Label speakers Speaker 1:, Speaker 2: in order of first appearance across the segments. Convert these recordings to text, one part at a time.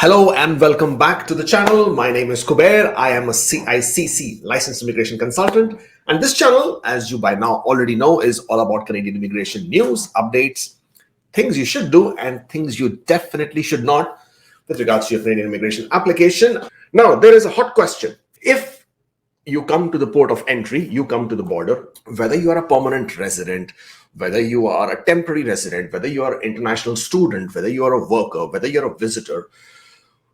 Speaker 1: Hello and welcome back to the channel. My name is Kubeir. I am a CICC licensed immigration consultant, and this channel, as you by now already know, is all about Canadian immigration news, updates, things you should do and things you definitely should not with regards to your Canadian immigration application. Now, there is a hot question. If you come to the port of entry, you come to the border, whether you are a permanent resident, whether you are a temporary resident, whether you are an international student, whether you are a worker, whether you're a visitor,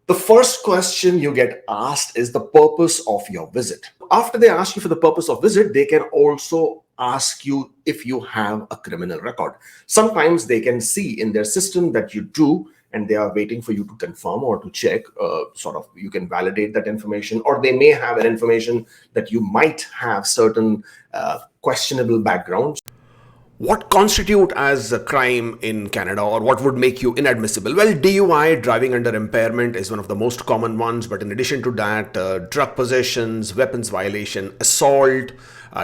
Speaker 1: the first question you get asked is the purpose of your visit. After they ask you for the purpose of visit, they can also ask you if you have a criminal record. Sometimes they can see in their system that you do, and they are waiting for you to confirm or to check, you can validate that information, or they may have an information that you might have certain questionable backgrounds. What constitute as a crime in Canada, or what would make you inadmissible? Well, DUI, driving under impairment, is one of the most common ones. But in addition to that, drug possessions, weapons violation, assault,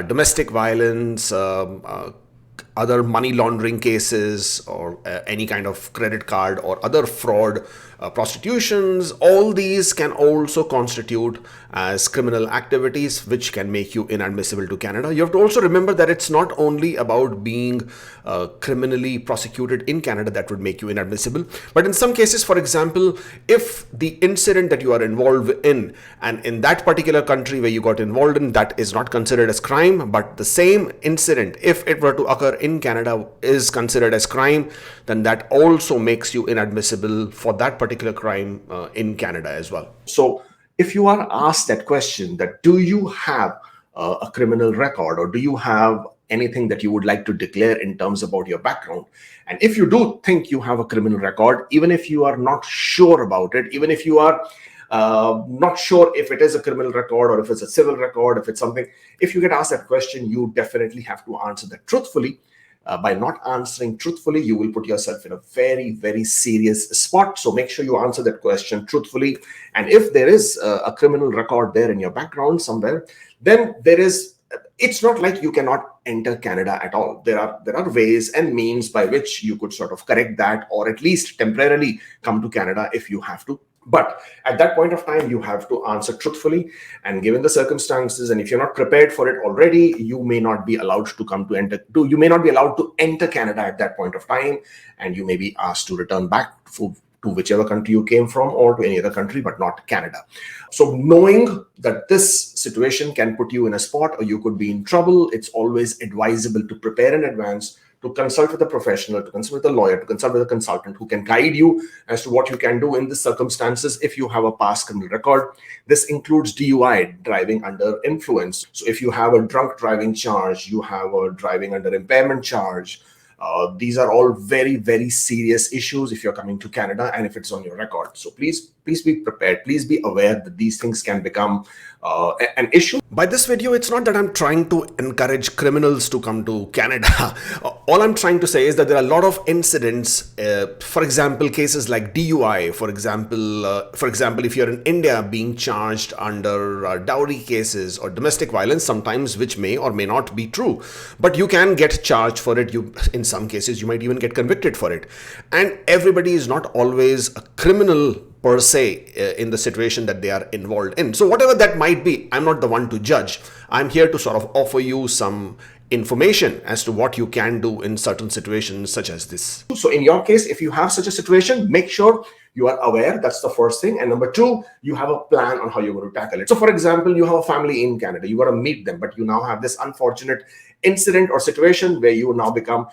Speaker 1: domestic violence, other money laundering cases, or any kind of credit card or other fraud, prostitutions, all these can also constitute as criminal activities which can make you inadmissible to Canada. You have to also remember that it's not only about being criminally prosecuted in Canada that would make you inadmissible, but in some cases, for example, if the incident that you are involved in, and in that particular country where you got involved in, that is not considered as crime, but the same incident, if it were to occur in Canada, is considered as crime, then that also makes you inadmissible for that particular crime in Canada as well. So if you are asked that question, that do you have a criminal record, or do you have anything that you would like to declare in terms about your background, and if you do think you have a criminal record, even if you are not sure about it, even if you are not sure if it is a criminal record or if it's a civil record, if it's something, if you get asked that question, you definitely have to answer that truthfully. By not answering truthfully, you will put yourself in a very, very serious spot. So make sure you answer that question truthfully. And if there is a criminal record there in your background somewhere, then it's not like you cannot enter Canada at all. There are ways and means by which you could sort of correct that, or at least temporarily come to Canada if you have to. But at that point of time, you have to answer truthfully, and given the circumstances, and if you're not prepared for it already, you may not be allowed you may not be allowed to enter Canada at that point of time, and you may be asked to return back to whichever country you came from, or to any other country, but not Canada. So knowing that this situation can put you in a spot, or you could be in trouble, it's always advisable to prepare in advance, to consult with a professional, to consult with a lawyer, to consult with a consultant who can guide you as to what you can do in the circumstances if you have a past criminal record. This includes DUI, driving under influence. So if you have a drunk driving charge, you have a driving under impairment charge, these are all very, very serious issues if you're coming to Canada and if it's on your record. So please be prepared. Please be aware that these things can become an issue. By this video, it's not that I'm trying to encourage criminals to come to Canada. All I'm trying to say is that there are a lot of incidents, for example, cases like DUI, for example, if you're in India being charged under dowry cases or domestic violence, sometimes which may or may not be true, but you can get charged for it. In some cases, you might even get convicted for it. And everybody is not always a criminal per se in the situation that they are involved in. So whatever that might be, I'm not the one to judge. I'm here to sort of offer you some information as to what you can do in certain situations such as this. So in your case, if you have such a situation, make sure you are aware. That's the first thing. And number two, you have a plan on how you're going to tackle it. So for example, you have a family in Canada, you got to meet them, but you now have this unfortunate incident or situation where you now become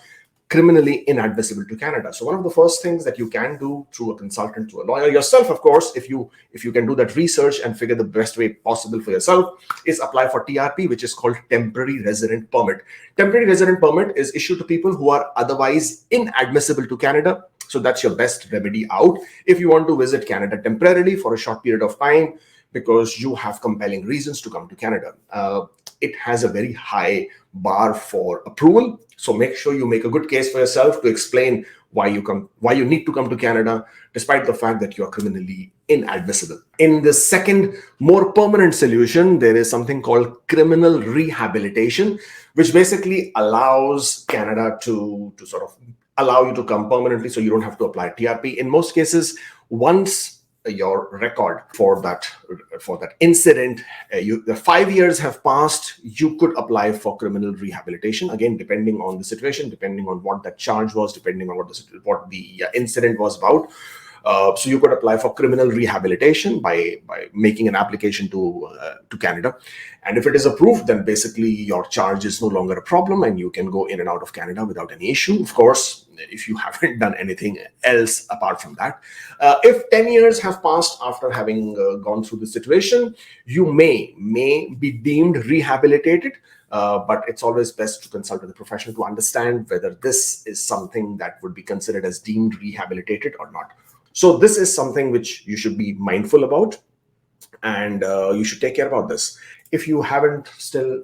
Speaker 1: criminally inadmissible to Canada. So one of the first things that you can do through a consultant, to a lawyer, yourself, of course, if you can do that research and figure the best way possible for yourself, is apply for TRP, which is called Temporary Resident Permit. Temporary Resident Permit is issued to people who are otherwise inadmissible to Canada. So that's your best remedy out if you want to visit Canada temporarily for a short period of time because you have compelling reasons to come to Canada. It has a very high bar for approval. So make sure you make a good case for yourself to explain why you need to come to Canada, despite the fact that you are criminally inadmissible. In the second, more permanent solution, there is something called Criminal Rehabilitation, which basically allows Canada to sort of allow you to come permanently so you don't have to apply TRP. In most cases, once your record for that incident, the 5 years have passed, you could apply for criminal rehabilitation, again depending on the situation, depending on what that charge was, depending on what the incident was about. So you could apply for criminal rehabilitation by making an application to Canada, and if it is approved, then basically your charge is no longer a problem, and you can go in and out of Canada without any issue. Of course, if you haven't done anything else apart from that. If 10 years have passed after having gone through the situation, you may be deemed rehabilitated. But it's always best to consult with a professional to understand whether this is something that would be considered as deemed rehabilitated or not. So this is something which you should be mindful about, and you should take care about this. If you haven't still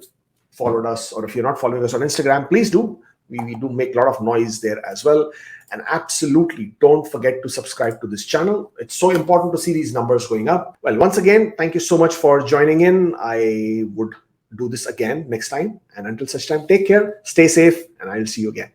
Speaker 1: followed us, or if you're not following us on Instagram, please do. We do make a lot of noise there as well. And absolutely don't forget to subscribe to this channel. It's so important to see these numbers going up. Well, once again, thank you so much for joining in. I would do this again next time. And until such time, take care, stay safe, and I'll see you again.